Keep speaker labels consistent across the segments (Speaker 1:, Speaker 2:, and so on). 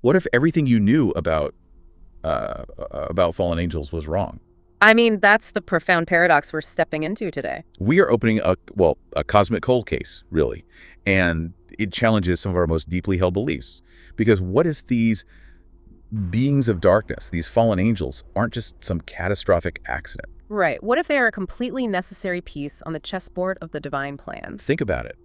Speaker 1: What if everything you knew about fallen angels was wrong?
Speaker 2: I mean, that's the profound paradox we're stepping into today.
Speaker 1: We are opening a cosmic cold case, really, and it challenges some of our most deeply held beliefs. Because what if these beings of darkness, these fallen angels, aren't just some catastrophic accident?
Speaker 2: Right. What if they are a completely necessary piece on the chessboard of the divine plan?
Speaker 1: Think about it.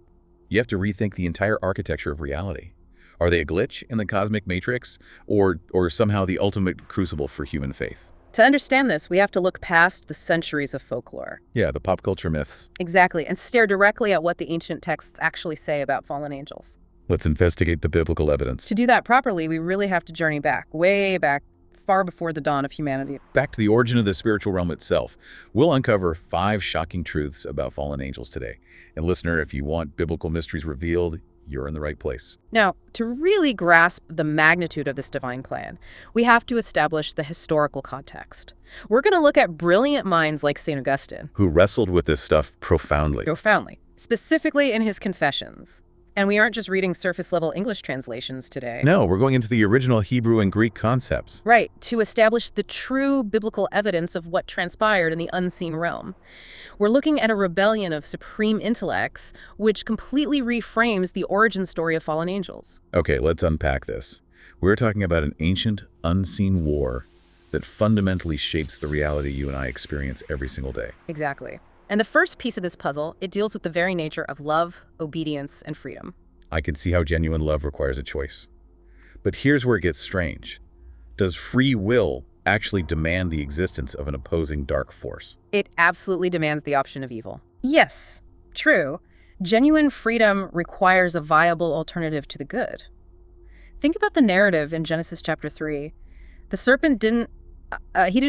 Speaker 1: You have to rethink the entire architecture of reality. Are they a glitch in the cosmic matrix, or somehow the ultimate crucible for human faith?
Speaker 2: To understand this, we have to look past the centuries of folklore.
Speaker 1: Yeah, the pop culture myths.
Speaker 2: Exactly, and stare directly at what the ancient texts actually say about fallen angels.
Speaker 1: Let's investigate the biblical evidence.
Speaker 2: To do that properly, we really have to journey back, way back, far before the dawn of humanity.
Speaker 1: Back to the origin of the spiritual realm itself. We'll uncover 5 shocking truths about fallen angels today. And listener, if you want biblical mysteries revealed, you're in the right place.
Speaker 2: Now, to really grasp the magnitude of this divine plan, we have to establish the historical context. We're going to look at brilliant minds like St. Augustine.
Speaker 1: Who wrestled with this stuff profoundly.
Speaker 2: Profoundly. Specifically in his Confessions. And we aren't just reading surface-level English translations today.
Speaker 1: No, we're going into the original Hebrew and Greek concepts.
Speaker 2: Right, to establish the true biblical evidence of what transpired in the unseen realm. We're looking at a rebellion of supreme intellects, which completely reframes the origin story of fallen angels.
Speaker 1: Okay, let's unpack this. We're talking about an ancient, unseen war that fundamentally shapes the reality you and I experience every single day.
Speaker 2: Exactly. And the first piece of this puzzle, it deals with the very nature of love, obedience, and freedom.
Speaker 1: I can see how genuine love requires a choice. But here's where it gets strange. Does free will actually demand the existence of an opposing dark force?
Speaker 2: It absolutely demands the option of evil. Yes, true. Genuine freedom requires a viable alternative to the good. Think about the narrative in Genesis chapter 3. The serpent didn't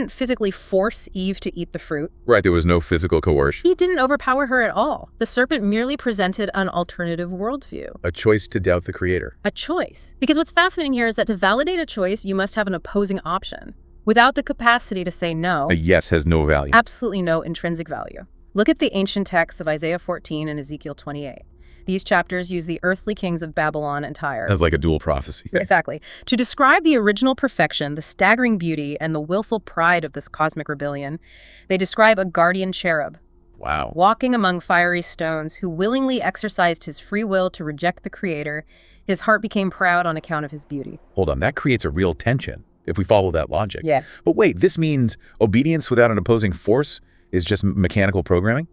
Speaker 2: physically force Eve to eat the fruit.
Speaker 1: Right, there was no physical coercion.
Speaker 2: He didn't overpower her at all. The serpent merely presented an alternative worldview.
Speaker 1: A choice to doubt the Creator.
Speaker 2: A choice. Because what's fascinating here is that to validate a choice, you must have an opposing option. Without the capacity to say no,
Speaker 1: A yes has no value.
Speaker 2: absolutely no intrinsic value. Look at the ancient texts of Isaiah 14 and Ezekiel 28. These chapters use the earthly kings of Babylon and Tyre.
Speaker 1: As like a dual prophecy.
Speaker 2: Exactly. To describe the original perfection, the staggering beauty, and the willful pride of this cosmic rebellion, they describe a guardian cherub,
Speaker 1: Wow.
Speaker 2: walking among fiery stones, who willingly exercised his free will to reject the Creator. His heart became proud on account of his beauty.
Speaker 1: Hold on, that creates a real tension if we follow that logic.
Speaker 2: Yeah.
Speaker 1: But wait, this means obedience without an opposing force is just mechanical programming?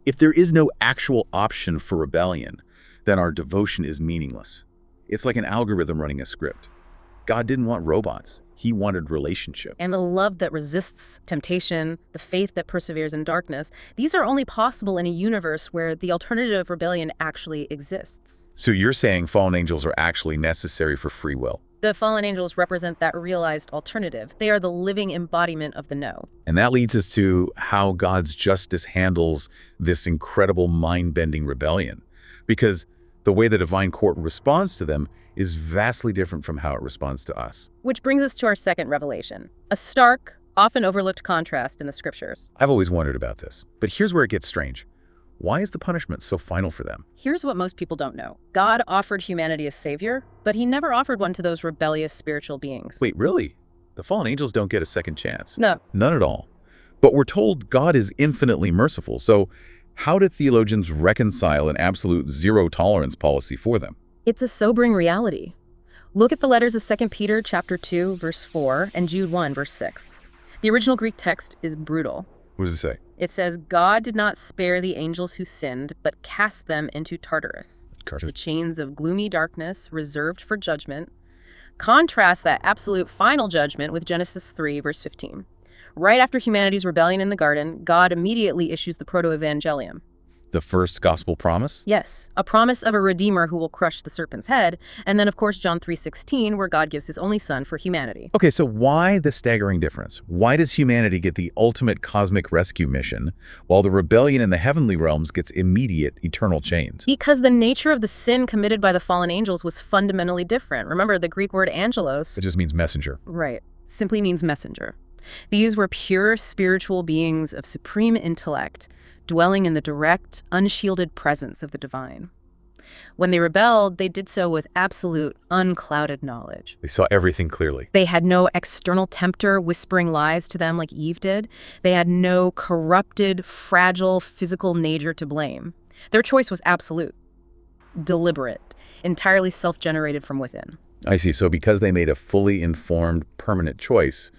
Speaker 1: If there is no actual option for rebellion, then our devotion is meaningless. It's like an algorithm running a script. God didn't want robots. He wanted relationship.
Speaker 2: And the love that resists temptation, the faith that perseveres in darkness, these are only possible in a universe where the alternative rebellion actually exists.
Speaker 1: So you're saying fallen angels are actually necessary for free will?
Speaker 2: The fallen angels represent that realized alternative. They are the living embodiment of the no.
Speaker 1: And that leads us to how God's justice handles this incredible mind-bending rebellion. Because the way the divine court responds to them is vastly different from how it responds to us.
Speaker 2: Which brings us to our second revelation, a stark, often overlooked contrast in the scriptures.
Speaker 1: I've always wondered about this, but here's where it gets strange. Why is the punishment so final for them?
Speaker 2: Here's what most people don't know. God offered humanity a savior, but he never offered one to those rebellious spiritual beings.
Speaker 1: Wait, really? The fallen angels don't get a second chance?
Speaker 2: No.
Speaker 1: None at all. But we're told God is infinitely merciful, so how did theologians reconcile an absolute zero-tolerance policy for them?
Speaker 2: It's a sobering reality. Look at the letters of 2 Peter chapter 2, verse 4, and Jude 1, verse 6. The original Greek text is brutal.
Speaker 1: What does it say?
Speaker 2: It says, God did not spare the angels who sinned, but cast them into Tartarus, the chains of gloomy darkness reserved for judgment. Contrast that absolute final judgment with Genesis 3, verse 15. Right after humanity's rebellion in the garden, God immediately issues the proto-evangelium.
Speaker 1: The first gospel promise?
Speaker 2: Yes, a promise of a redeemer who will crush the serpent's head, and then of course John 3:16, where God gives his only son for humanity.
Speaker 1: Okay, so why the staggering difference? Why does humanity get the ultimate cosmic rescue mission, while the rebellion in the heavenly realms gets immediate eternal chains?
Speaker 2: Because the nature of the sin committed by the fallen angels was fundamentally different. Remember, the Greek word angelos,
Speaker 1: It just means messenger.
Speaker 2: right, simply means messenger. These were pure spiritual beings of supreme intellect, dwelling in the direct, unshielded presence of the divine. When they rebelled, they did so with absolute, unclouded knowledge.
Speaker 1: They saw everything clearly.
Speaker 2: They had no external tempter whispering lies to them like Eve did. They had no corrupted, fragile, physical nature to blame. Their choice was absolute, deliberate, entirely self-generated from within.
Speaker 1: I see. So because they made a fully informed, permanent choice,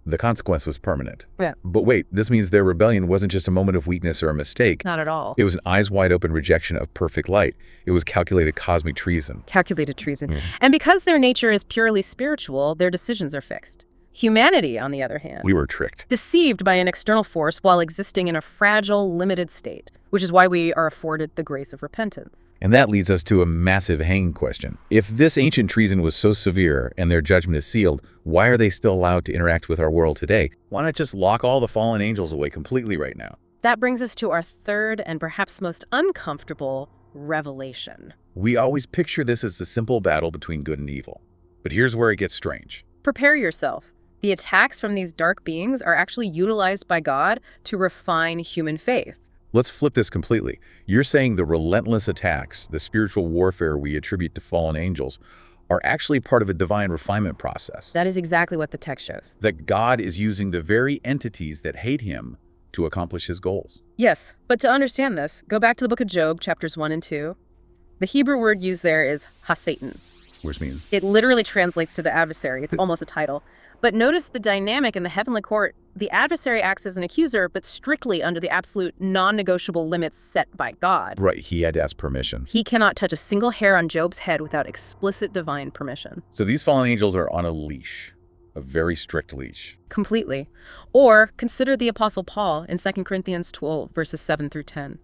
Speaker 1: the consequence was permanent.
Speaker 2: Yeah.
Speaker 1: But wait, this means their rebellion wasn't just a moment of weakness or a mistake.
Speaker 2: Not at all.
Speaker 1: It was an eyes-wide-open rejection of perfect light. It was calculated cosmic treason.
Speaker 2: Calculated treason. And because their nature is purely spiritual, their decisions are fixed. Humanity, on the other hand,
Speaker 1: We were tricked.
Speaker 2: deceived by an external force while existing in a fragile, limited state, which is why we are afforded the grace of repentance.
Speaker 1: And that leads us to a massive hanging question. If this ancient treason was so severe and their judgment is sealed, why are they still allowed to interact with our world today? Why not just lock all the fallen angels away completely right now?
Speaker 2: That brings us to our third and perhaps most uncomfortable revelation.
Speaker 1: We always picture this as a simple battle between good and evil. But here's where it gets strange.
Speaker 2: Prepare yourself. The attacks from these dark beings are actually utilized by God to refine human faith.
Speaker 1: Let's flip this completely. You're saying the relentless attacks, the spiritual warfare we attribute to fallen angels, are actually part of a divine refinement process.
Speaker 2: That is exactly what the text shows.
Speaker 1: That God is using the very entities that hate him to accomplish his goals.
Speaker 2: Yes, but to understand this, go back to the book of Job, chapters 1 and 2. The Hebrew word used there is ha-Satan.
Speaker 1: Which means
Speaker 2: It literally translates to the adversary. It's almost a title. But notice the dynamic in the heavenly court. The adversary acts as an accuser, but strictly under the absolute non-negotiable limits set by God.
Speaker 1: right, he had to ask permission.
Speaker 2: He cannot touch a single hair on Job's head without explicit divine permission.
Speaker 1: So these fallen angels are on a leash, a very strict leash.
Speaker 2: Completely. Or consider the Apostle Paul in 2 Corinthians 12, verses 7 through 10.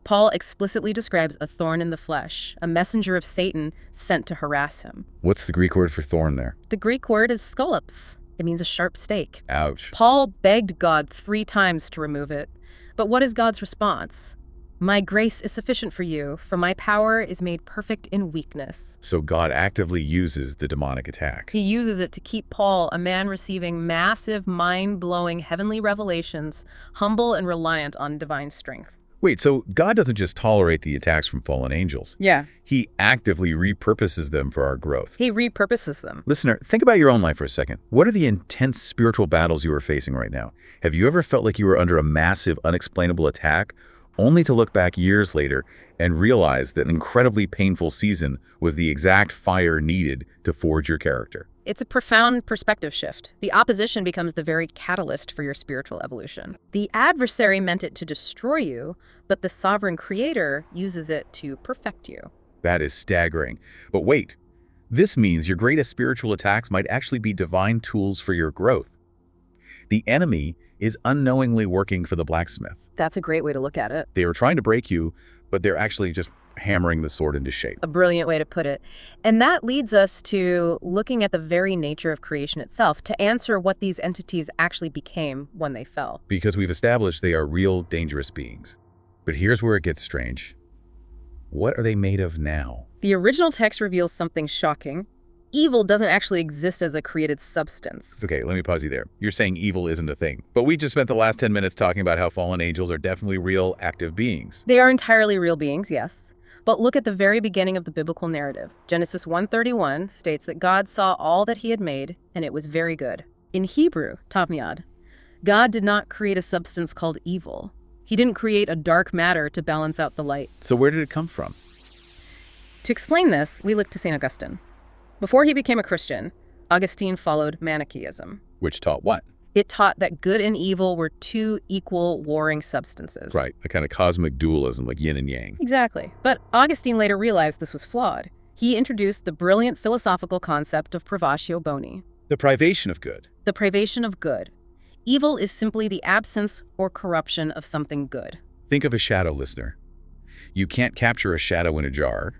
Speaker 2: Paul explicitly describes a thorn in the flesh, a messenger of Satan sent to harass him.
Speaker 1: What's the Greek word for thorn there?
Speaker 2: The Greek word is skolops. It means a sharp stake.
Speaker 1: Ouch.
Speaker 2: Paul begged God 3 times to remove it. But what is God's response? My grace is sufficient for you, for my power is made perfect in weakness.
Speaker 1: So God actively uses the demonic attack.
Speaker 2: He uses it to keep Paul, a man receiving massive, mind-blowing heavenly revelations, humble and reliant on divine strength.
Speaker 1: Wait, so God doesn't just tolerate the attacks from fallen angels.
Speaker 2: Yeah.
Speaker 1: He actively repurposes them for our growth.
Speaker 2: He repurposes them.
Speaker 1: Listener, think about your own life for a second. What are the intense spiritual battles you are facing right now? Have you ever felt like you were under a massive, unexplainable attack, only to look back years later and realize that an incredibly painful season was the exact fire needed to forge your character?
Speaker 2: It's a profound perspective shift. The opposition becomes the very catalyst for your spiritual evolution. The adversary meant it to destroy you, but the sovereign creator uses it to perfect you.
Speaker 1: That is staggering. But wait, this means your greatest spiritual attacks might actually be divine tools for your growth. The enemy is unknowingly working for the blacksmith.
Speaker 2: That's a great way to look at it.
Speaker 1: They are trying to break you, but they're actually just hammering the sword into shape.
Speaker 2: A brilliant way to put it. And that leads us to looking at the very nature of creation itself to answer what these entities actually became when they fell.
Speaker 1: Because we've established they are real, dangerous beings. But here's where it gets strange. What are they made of now?
Speaker 2: The original text reveals something shocking. Evil doesn't actually exist as a created substance.
Speaker 1: Okay, let me pause you there. You're saying evil isn't a thing. But we just spent the last 10 minutes talking about how fallen angels are definitely real, active beings.
Speaker 2: They are entirely real beings, yes. But look at the very beginning of the biblical narrative. Genesis 1:31 states that God saw all that he had made, and it was very good. In Hebrew, tavmiad, God did not create a substance called evil. He didn't create a dark matter to balance out the light.
Speaker 1: So where did it come from?
Speaker 2: To explain this, we look to St. Augustine. Before he became a Christian, Augustine followed Manichaeism.
Speaker 1: Which taught what?
Speaker 2: It taught that good and evil were 2 equal warring substances.
Speaker 1: Right, a kind of cosmic dualism like yin and yang.
Speaker 2: Exactly. But Augustine later realized this was flawed. He introduced the brilliant philosophical concept of privatio boni.
Speaker 1: The privation of good.
Speaker 2: The privation of good. Evil is simply the absence or corruption of something good.
Speaker 1: Think of a shadow, listener. You can't capture a shadow in a jar.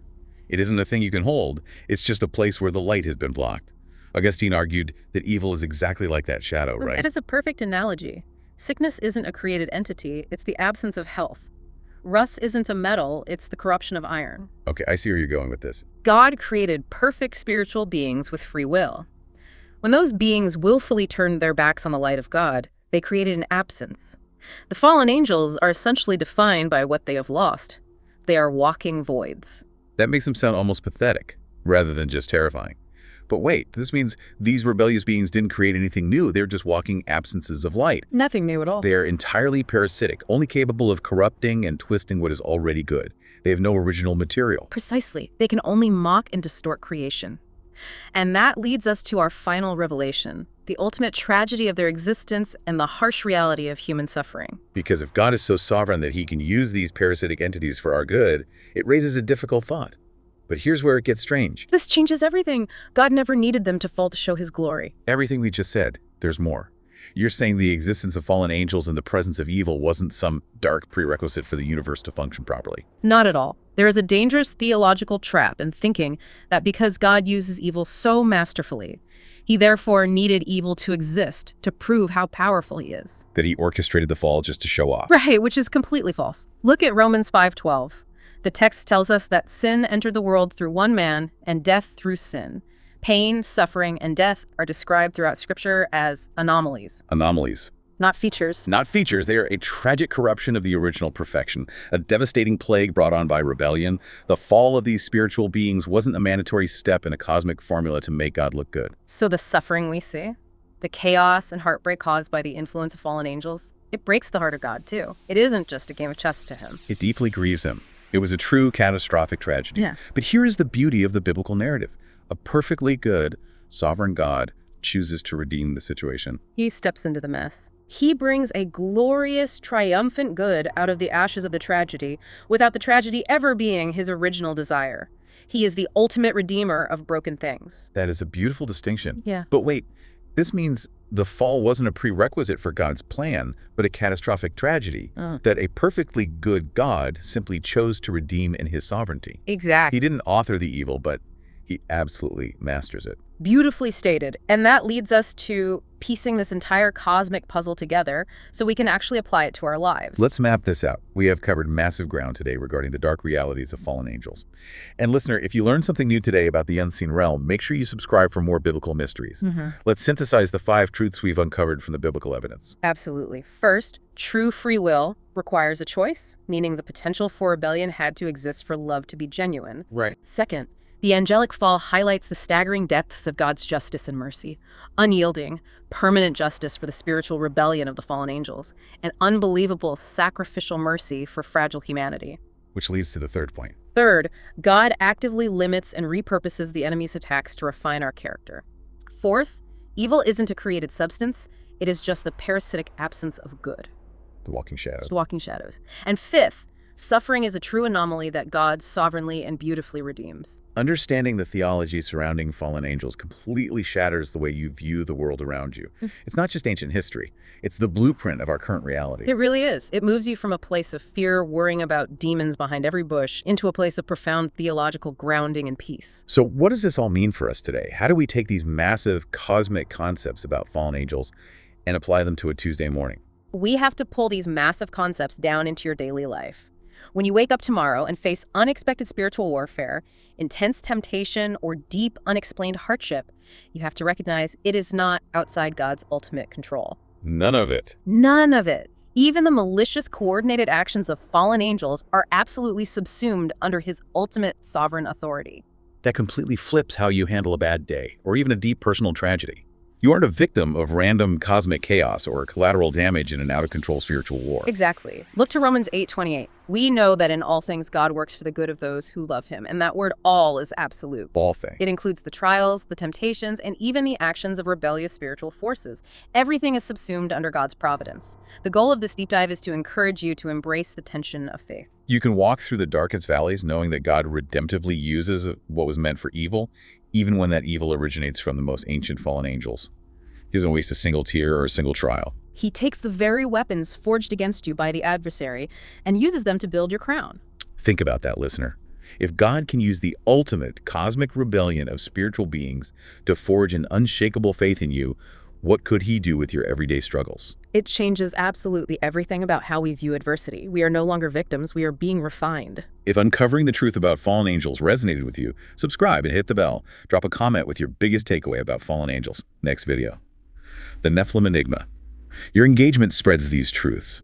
Speaker 1: It isn't a thing you can hold. It's just a place where the light has been blocked. Augustine argued that evil is exactly like that shadow, right?
Speaker 2: It is a perfect analogy. Sickness isn't a created entity, it's the absence of health. Rust isn't a metal, it's the corruption of iron.
Speaker 1: Okay, I see where you're going with this.
Speaker 2: God created perfect spiritual beings with free will. When those beings willfully turned their backs on the light of God, they created an absence. The fallen angels are essentially defined by what they have lost. They are walking voids.
Speaker 1: That makes them sound almost pathetic, rather than just terrifying. But wait, this means these rebellious beings didn't create anything new. They're just walking absences of light.
Speaker 2: Nothing new at all.
Speaker 1: They're entirely parasitic, only capable of corrupting and twisting what is already good. They have no original material.
Speaker 2: Precisely. They can only mock and distort creation. And that leads us to our final revelation, the ultimate tragedy of their existence and the harsh reality of human suffering.
Speaker 1: Because if God is so sovereign that he can use these parasitic entities for our good, it raises a difficult thought. But here's where it gets strange.
Speaker 2: This changes everything. God never needed them to fall to show his glory.
Speaker 1: Everything we just said, there's more. You're saying the existence of fallen angels and the presence of evil wasn't some dark prerequisite for the universe to function properly.
Speaker 2: Not at all. There is a dangerous theological trap in thinking that because God uses evil so masterfully, he therefore needed evil to exist to prove how powerful he is.
Speaker 1: That he orchestrated the fall just to show off.
Speaker 2: Right, which is completely false. Look at Romans 5:12. The text tells us that sin entered the world through one man and death through sin. Pain, suffering, and death are described throughout Scripture as anomalies.
Speaker 1: Anomalies.
Speaker 2: Not features.
Speaker 1: Not features. They are a tragic corruption of the original perfection, a devastating plague brought on by rebellion. The fall of these spiritual beings wasn't a mandatory step in a cosmic formula to make God look good.
Speaker 2: So the suffering we see, the chaos and heartbreak caused by the influence of fallen angels, it breaks the heart of God too. It isn't just a game of chess to him.
Speaker 1: It deeply grieves him. It was a true catastrophic tragedy.
Speaker 2: Yeah.
Speaker 1: But here is the beauty of the biblical narrative. A perfectly good, sovereign God chooses to redeem the situation.
Speaker 2: He steps into the mess. He brings a glorious, triumphant good out of the ashes of the tragedy, without the tragedy ever being his original desire. He is the ultimate redeemer of broken things.
Speaker 1: That is a beautiful distinction.
Speaker 2: Yeah.
Speaker 1: But wait, this means the fall wasn't a prerequisite for God's plan, but a catastrophic tragedy. That a perfectly good God simply chose to redeem in his sovereignty.
Speaker 2: Exactly.
Speaker 1: He didn't author the evil, but he absolutely masters it.
Speaker 2: Beautifully stated. And that leads us to piecing this entire cosmic puzzle together so we can actually apply it to our lives.
Speaker 1: Let's map this out. We have covered massive ground today regarding the dark realities of fallen angels. And listener, if you learned something new today about the unseen realm, make sure you subscribe for more biblical mysteries. Let's synthesize the 5 truths we've uncovered from the biblical evidence.
Speaker 2: Absolutely. First, true free will requires a choice, meaning the potential for rebellion had to exist for love to be genuine.
Speaker 1: Right.
Speaker 2: Second, the angelic fall highlights the staggering depths of God's justice and mercy, unyielding, permanent justice for the spiritual rebellion of the fallen angels, and unbelievable sacrificial mercy for fragile humanity.
Speaker 1: Which leads to the third point.
Speaker 2: Third, God actively limits and repurposes the enemy's attacks to refine our character. Fourth, evil isn't a created substance, it is just the parasitic absence of good.
Speaker 1: The walking shadow.
Speaker 2: The walking shadows. And fifth, suffering is a true anomaly that God sovereignly and beautifully redeems.
Speaker 1: Understanding the theology surrounding fallen angels completely shatters the way you view the world around you. It's not just ancient history. It's the blueprint of our current reality.
Speaker 2: It really is. It moves you from a place of fear, worrying about demons behind every bush, into a place of profound theological grounding and peace.
Speaker 1: So what does this all mean for us today? How do we take these massive cosmic concepts about fallen angels and apply them to a Tuesday morning?
Speaker 2: We have to pull these massive concepts down into your daily life. When you wake up tomorrow and face unexpected spiritual warfare, intense temptation, or deep, unexplained hardship, you have to recognize it is not outside God's ultimate control.
Speaker 1: None of it.
Speaker 2: None of it. Even the malicious, coordinated actions of fallen angels are absolutely subsumed under his ultimate sovereign authority.
Speaker 1: That completely flips how you handle a bad day, or even a deep personal tragedy. You aren't a victim of random cosmic chaos or collateral damage in an out-of-control spiritual war.
Speaker 2: Exactly. Look to Romans 8:28. We know that in all things God works for the good of those who love him, and that word all is absolute.
Speaker 1: All thing.
Speaker 2: It includes the trials, the temptations, and even the actions of rebellious spiritual forces. Everything is subsumed under God's providence. The goal of this deep dive is to encourage you to embrace the tension of faith.
Speaker 1: You can walk through the darkest valleys knowing that God redemptively uses what was meant for evil, even when that evil originates from the most ancient fallen angels. He doesn't waste a single tear or a single trial.
Speaker 2: He takes the very weapons forged against you by the adversary and uses them to build your crown.
Speaker 1: Think about that, listener. If God can use the ultimate cosmic rebellion of spiritual beings to forge an unshakable faith in you, what could he do with your everyday struggles?
Speaker 2: It changes absolutely everything about how we view adversity. We are no longer victims, we are being refined.
Speaker 1: If uncovering the truth about fallen angels resonated with you, subscribe and hit the bell. Drop a comment with your biggest takeaway about fallen angels. Next video. The Nephilim Enigma. Your engagement spreads these truths.